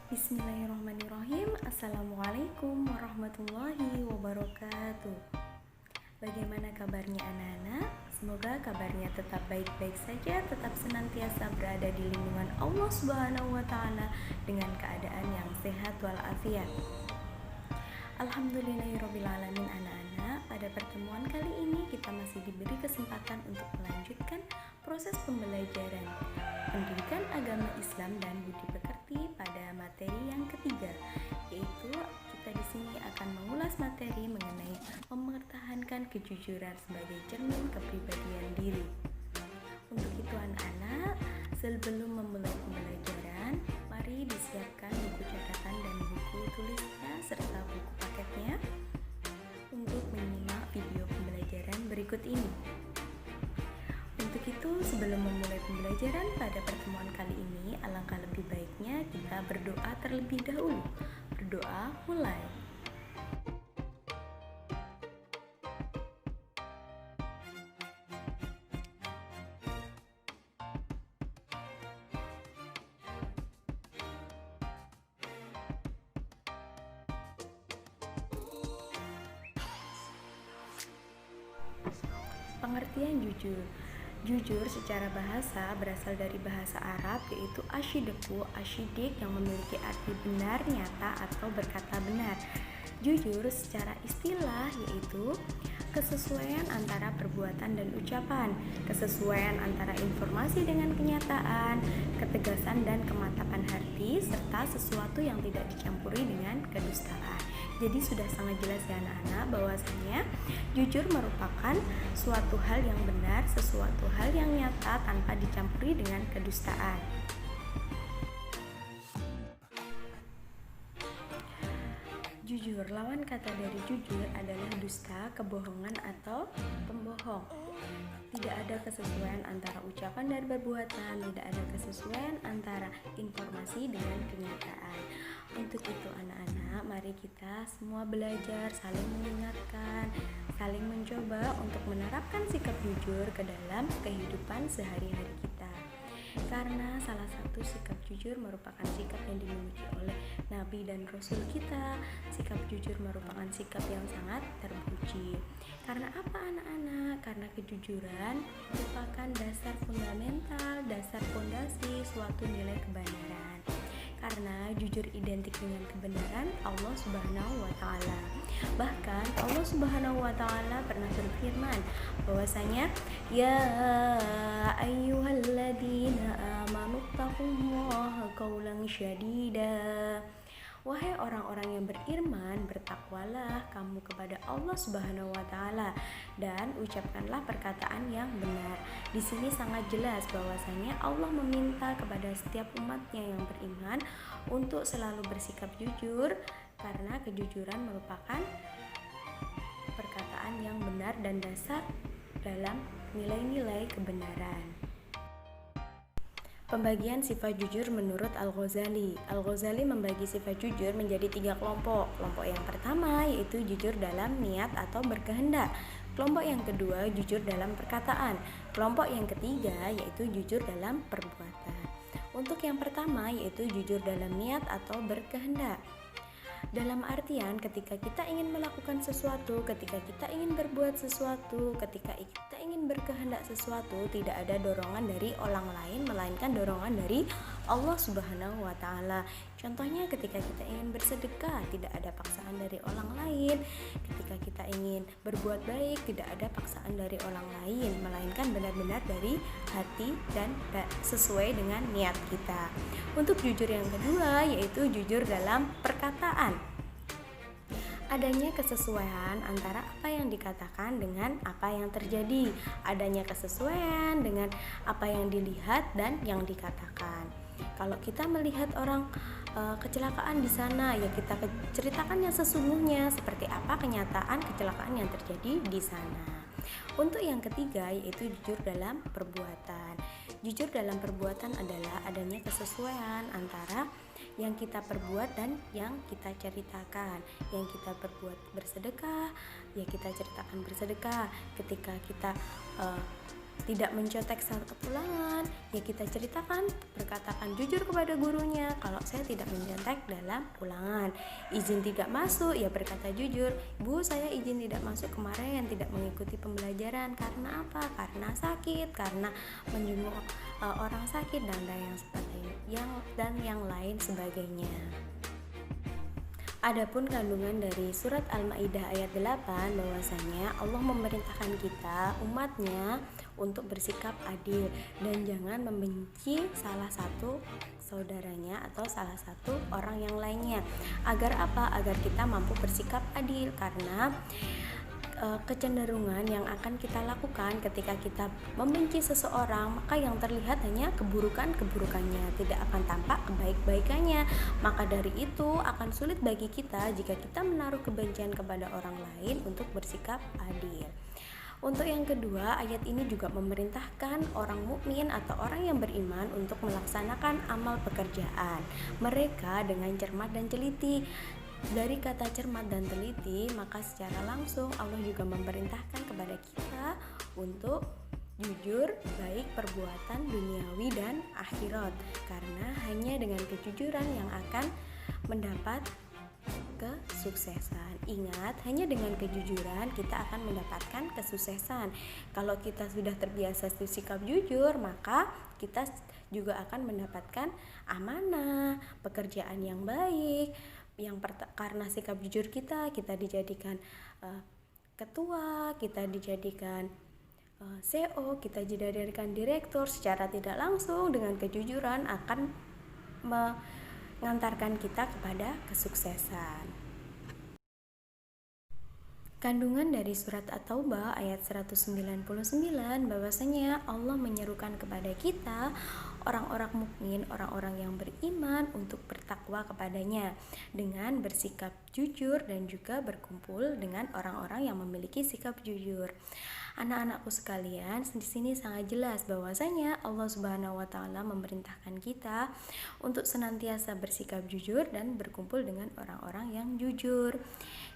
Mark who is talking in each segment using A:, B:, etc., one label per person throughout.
A: Bismillahirrahmanirrahim. Assalamualaikum warahmatullahi wabarakatuh. Bagaimana kabarnya anak-anak? Semoga kabarnya tetap baik-baik saja, tetap senantiasa berada di lindungan Allah Subhanahu wa Ta'ala dengan keadaan yang sehat walafiat. Alhamdulillahirrabbilalamin anak-anak. Pada pertemuan kali ini kita masih diberi kesempatan untuk melanjutkan proses pembelajaran pendidikan agama Islam dan budi pekerti pada materi yang ketiga, yaitu kita di sini akan mengulas materi mengenai mempertahankan kejujuran sebagai cermin kepribadian diri. Untuk itu anak-anak, sebelum memulai pembelajaran, mari disiapkan buku catatan dan buku tulisnya serta buku paketnya untuk menyimak video pembelajaran berikut ini. Untuk itu, sebelum memulai pembelajaran pada pertemuan kali ini, alangkah lebih baiknya kita berdoa terlebih dahulu. Berdoa mulai. Pengertian jujur. Jujur secara bahasa berasal dari bahasa Arab, yaitu asyideku, asyidik, yang memiliki arti benar, nyata, atau berkata benar. Jujur secara istilah yaitu kesesuaian antara perbuatan dan ucapan, kesesuaian antara informasi dengan kenyataan, ketegasan dan kemantapan hati, serta sesuatu yang tidak dicampuri dengan kedustaan. Jadi sudah sangat jelas ya anak-anak bahwasanya jujur merupakan suatu hal yang benar, sesuatu hal yang nyata tanpa dicampuri dengan kedustaan. Jujur, lawan kata dari jujur adalah dusta, kebohongan, atau pembohong. Tidak ada kesesuaian antara ucapan dan perbuatan, tidak ada kesesuaian antara informasi dengan kenyataan. Untuk itu anak-anak, mari kita semua belajar, saling mengingatkan, saling mencoba untuk menerapkan sikap jujur ke dalam kehidupan sehari-hari kita. Karena salah satu sikap jujur merupakan sikap yang dimiliki oleh Nabi dan Rasul kita. Sikap jujur merupakan sikap yang sangat terpuji. Karena apa anak-anak? Karena kejujuran merupakan dasar fundamental, dasar fondasi suatu nilai kebenaran. Karena jujur identik dengan kebenaran Allah Subhanahu wa Ta'ala. Bahkan Allah Subhanahu wa Ta'ala pernah berfirman bahwasanya ya ayyuhalladzina amanu taqullaha qaulan syadida. Wahai orang-orang yang beriman, bertakwalah kamu kepada Allah Subhanahu wa Ta'ala dan ucapkanlah perkataan yang benar. Di sini sangat jelas bahwasanya Allah meminta kepada setiap umatnya yang beriman untuk selalu bersikap jujur, karena kejujuran merupakan perkataan yang benar dan dasar dalam nilai-nilai kebenaran. Pembagian sifat jujur menurut Al-Ghazali. Al-Ghazali membagi sifat jujur menjadi 3 kelompok. Kelompok yang pertama yaitu jujur dalam niat atau berkehendak. Kelompok yang kedua jujur dalam perkataan. Kelompok yang ketiga yaitu jujur dalam perbuatan. Untuk yang pertama yaitu jujur dalam niat atau berkehendak. Dalam artian ketika kita ingin melakukan sesuatu, ketika kita ingin berbuat sesuatu, ketika kita ingin berkehendak sesuatu, tidak ada dorongan dari orang lain melainkan dorongan dari Allah Subhanahu wa Ta'ala. Contohnya ketika kita ingin bersedekah, tidak ada paksaan dari orang lain. Ketika kita ingin berbuat baik, tidak ada paksaan dari orang lain, melainkan benar-benar dari hati dan sesuai dengan niat kita. Untuk jujur yang kedua yaitu jujur dalam perkataan. Adanya kesesuaian antara apa yang dikatakan dengan apa yang terjadi. Adanya kesesuaian dengan apa yang dilihat dan yang dikatakan. Kalau kita melihat orang kecelakaan di sana, ya kita ceritakan yang sesungguhnya seperti apa kenyataan kecelakaan yang terjadi di sana. Untuk yang ketiga yaitu jujur dalam perbuatan. Jujur dalam perbuatan adalah adanya kesesuaian antara yang kita perbuat dan yang kita ceritakan. Yang kita perbuat bersedekah, ya kita ceritakan bersedekah. Ketika kita tidak mencontek saat ulangan, ya kita ceritakan, berkatakan jujur kepada gurunya kalau saya tidak mencontek dalam ulangan. Izin tidak masuk, ya berkata jujur, Bu, saya izin tidak masuk kemarin, tidak mengikuti pembelajaran karena apa? Karena sakit, karena menjenguk orang sakit dan yang lain sebagainya. Adapun kandungan dari surat Al-Maidah ayat 8 bahwasanya Allah memerintahkan kita umatnya untuk bersikap adil dan jangan membenci salah satu saudaranya atau salah satu orang yang lainnya. Agar apa? Agar kita mampu bersikap adil, karena kecenderungan yang akan kita lakukan ketika kita membenci seseorang, maka yang terlihat hanya keburukannya, tidak akan tampak kebaik-baikannya. Maka dari itu akan sulit bagi kita jika kita menaruh kebencian kepada orang lain untuk bersikap adil. Untuk yang kedua, ayat ini juga memerintahkan orang mukmin atau orang yang beriman untuk melaksanakan amal pekerjaan mereka dengan cermat dan teliti. Dari kata cermat dan teliti, maka secara langsung Allah juga memerintahkan kepada kita untuk jujur baik perbuatan duniawi dan akhirat, karena hanya dengan kejujuran yang akan mendapat kesuksesan. Ingat, hanya dengan kejujuran kita akan mendapatkan kesuksesan. Kalau kita sudah terbiasa sikap jujur, maka kita juga akan mendapatkan amanah, pekerjaan yang baik. Karena sikap jujur kita dijadikan ketua, kita dijadikan CEO, kita dijadikan direktur. Secara tidak langsung dengan kejujuran akan mengantarkan kita kepada kesuksesan. Kandungan dari surat At-Taubah ayat 199 bahwasanya Allah menyerukan kepada kita orang-orang mukmin, orang-orang yang beriman untuk bertakwa kepadanya dengan bersikap jujur dan juga berkumpul dengan orang-orang yang memiliki sikap jujur. Anak-anakku sekalian, di sini sangat jelas bahwasanya Allah Subhanahu wa taala memerintahkan kita untuk senantiasa bersikap jujur dan berkumpul dengan orang-orang yang jujur.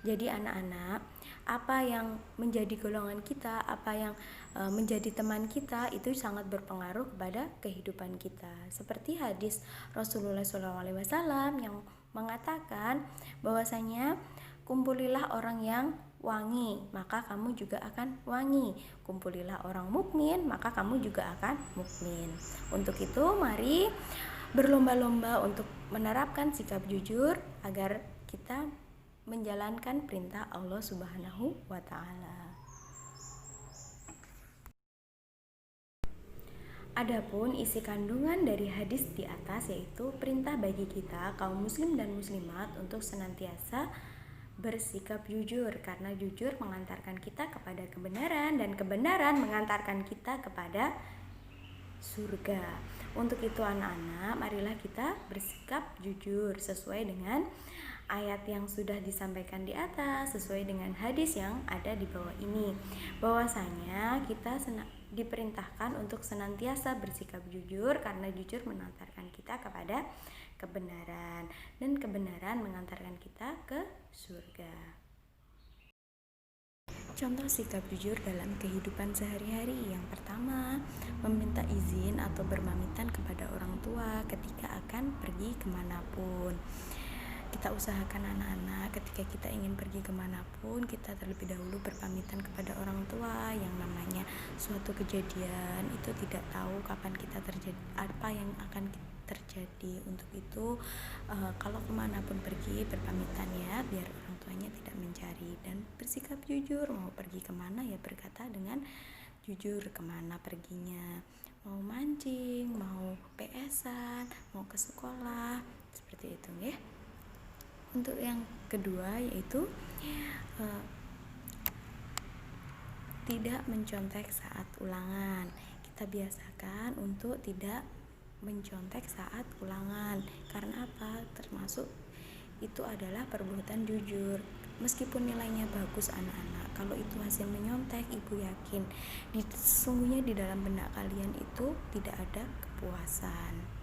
A: Jadi anak-anak, apa yang menjadi golongan kita, apa yang menjadi teman kita itu sangat berpengaruh kepada kehidupan kita. Seperti hadis Rasulullah SAW yang mengatakan bahwasanya kumpulilah orang yang wangi, maka kamu juga akan wangi. Kumpulilah orang mukmin, maka kamu juga akan mukmin. Untuk itu, mari berlomba-lomba untuk menerapkan sikap jujur agar kita menjalankan perintah Allah Subhanahu wa taala. Adapun isi kandungan dari hadis di atas yaitu perintah bagi kita kaum muslim dan muslimat untuk senantiasa bersikap jujur, karena jujur mengantarkan kita kepada kebenaran dan kebenaran mengantarkan kita kepada surga. Untuk itu anak-anak, marilah kita bersikap jujur sesuai dengan ayat yang sudah disampaikan di atas, sesuai dengan hadis yang ada di bawah ini, bahwasanya kita diperintahkan untuk senantiasa bersikap jujur, karena jujur mengantarkan kita kepada kebenaran dan kebenaran mengantarkan kita ke surga. Contoh sikap jujur dalam kehidupan sehari-hari. Yang pertama, meminta izin atau berpamitan kepada orang tua ketika akan pergi kemanapun. Kita usahakan anak-anak ketika kita ingin pergi kemanapun, kita terlebih dahulu berpamitan kepada orang tua. Yang namanya suatu kejadian itu tidak tahu kapan kita terjadi, apa yang akan terjadi. Untuk itu kalau kemanapun pergi berpamitan ya, biar orang tuanya tidak mencari, dan bersikap jujur. Mau pergi kemana ya berkata dengan jujur kemana perginya, mau mancing, mau PS-an, mau ke sekolah, seperti itu ya. Untuk yang kedua yaitu tidak mencontek saat ulangan. Kita biasakan untuk tidak mencontek saat ulangan. Karena apa? Termasuk itu adalah perbuatan jujur. Meskipun nilainya bagus anak-anak, kalau itu hasil menyontek, ibu yakin sesungguhnya di dalam benak kalian itu tidak ada kepuasan.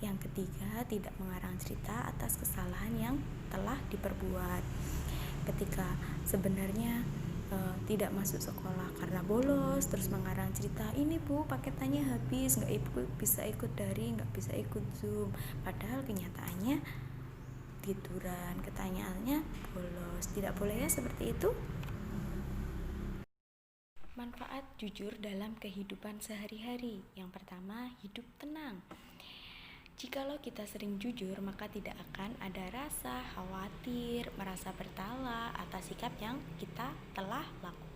A: Yang ketiga, tidak mengarang cerita atas kesalahan yang telah diperbuat. Ketika sebenarnya tidak masuk sekolah karena bolos, terus mengarang cerita, ini bu paketannya habis, nggak bisa ikut daring, nggak bisa ikut zoom, padahal kenyataannya tiduran, ketanyaannya bolos. Tidak boleh ya seperti itu. Manfaat jujur dalam kehidupan sehari-hari. Yang pertama, hidup tenang. Jikalau kita sering jujur, maka tidak akan ada rasa khawatir, merasa bersalah atas sikap yang kita telah lakukan.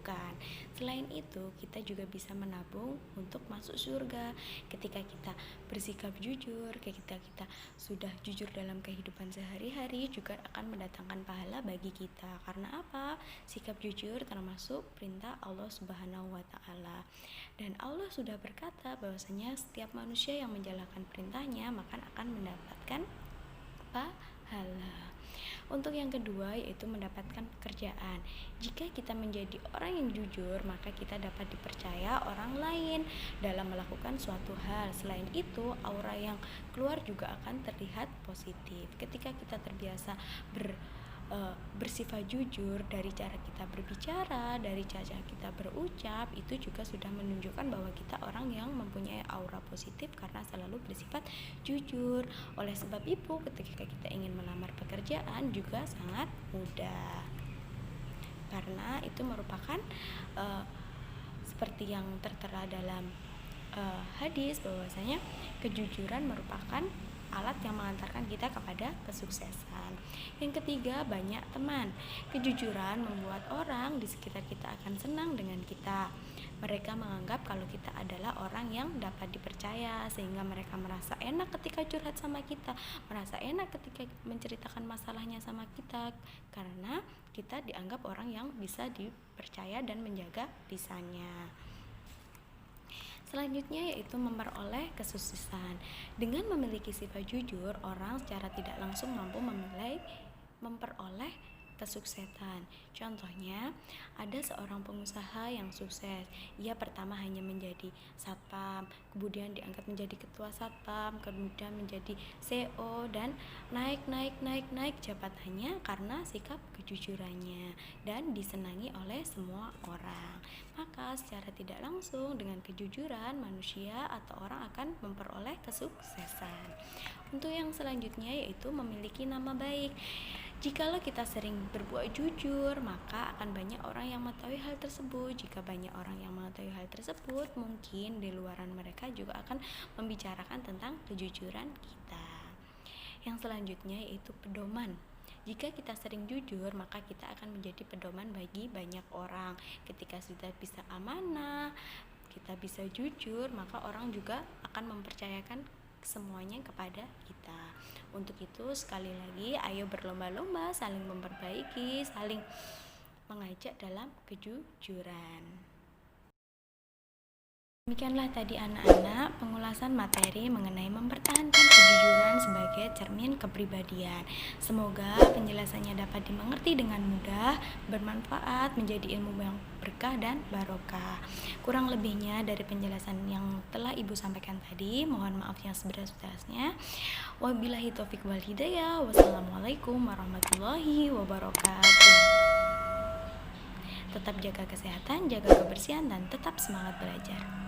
A: Selain itu, kita juga bisa menabung untuk masuk surga. Ketika kita bersikap jujur, ketika kita sudah jujur dalam kehidupan sehari-hari, juga akan mendatangkan pahala bagi kita. Karena apa? Sikap jujur termasuk perintah Allah Subhanahu wa Ta'ala. Dan Allah sudah berkata bahwasanya setiap manusia yang menjalankan perintahnya maka akan mendapatkan pahala. Untuk yang kedua yaitu mendapatkan pekerjaan. Jika kita menjadi orang yang jujur, maka kita dapat dipercaya orang lain dalam melakukan suatu hal. Selain itu, aura yang keluar juga akan terlihat positif. Ketika kita terbiasa bersifat jujur, dari cara kita berbicara, dari cara kita berucap, itu juga sudah menunjukkan bahwa kita orang yang mempunyai aura positif karena selalu bersifat jujur. Oleh sebab itu, ketika kita ingin melamar pekerjaan juga sangat mudah, karena itu merupakan seperti yang tertera dalam hadis bahwasanya kejujuran merupakan alat yang mengantarkan kita kepada kesuksesan. Yang ketiga, banyak teman. Kejujuran membuat orang di sekitar kita akan senang dengan kita. Mereka menganggap kalau kita adalah orang yang dapat dipercaya, sehingga mereka merasa enak ketika curhat sama kita, merasa enak ketika menceritakan masalahnya sama kita, karena kita dianggap orang yang bisa dipercaya dan menjaga lisannya. Selanjutnya yaitu memperoleh kesuksesan. Dengan memiliki sifat jujur, orang secara tidak langsung mampu memperoleh kesuksesan. Contohnya, ada seorang pengusaha yang sukses. Ia pertama hanya menjadi satpam, kemudian diangkat menjadi ketua satpam, kemudian menjadi CEO, dan naik jabatannya karena sikap kejujurannya dan disenangi oleh semua orang. Maka secara tidak langsung dengan kejujuran, manusia atau orang akan memperoleh kesuksesan. Untuk yang selanjutnya yaitu memiliki nama baik. Jikalau kita sering berbuat jujur, maka akan banyak orang yang mengetahui hal tersebut. Jika banyak orang yang mengetahui hal tersebut, mungkin di luaran mereka juga akan membicarakan tentang kejujuran kita. Yang selanjutnya yaitu pedoman. Jika kita sering jujur, maka kita akan menjadi pedoman bagi banyak orang. Ketika sudah bisa amanah, kita bisa jujur, maka orang juga akan mempercayakan semuanya kepada kita. Untuk itu sekali lagi, ayo berlomba-lomba saling memperbaiki, saling mengajak dalam kejujuran. Demikianlah tadi anak-anak pengulasan materi mengenai mempertahankan kejujuran sebagai cermin kepribadian. Semoga penjelasannya dapat dimengerti dengan mudah, bermanfaat, menjadi ilmu yang berkah dan barokah. Kurang lebihnya dari penjelasan yang telah Ibu sampaikan tadi, mohon maaf yang seberas-berasnya. Wabillahi taufik wal hidayah. Wassalamualaikum warahmatullahi wabarakatuh. Tetap jaga kesehatan, jaga kebersihan, dan tetap semangat belajar.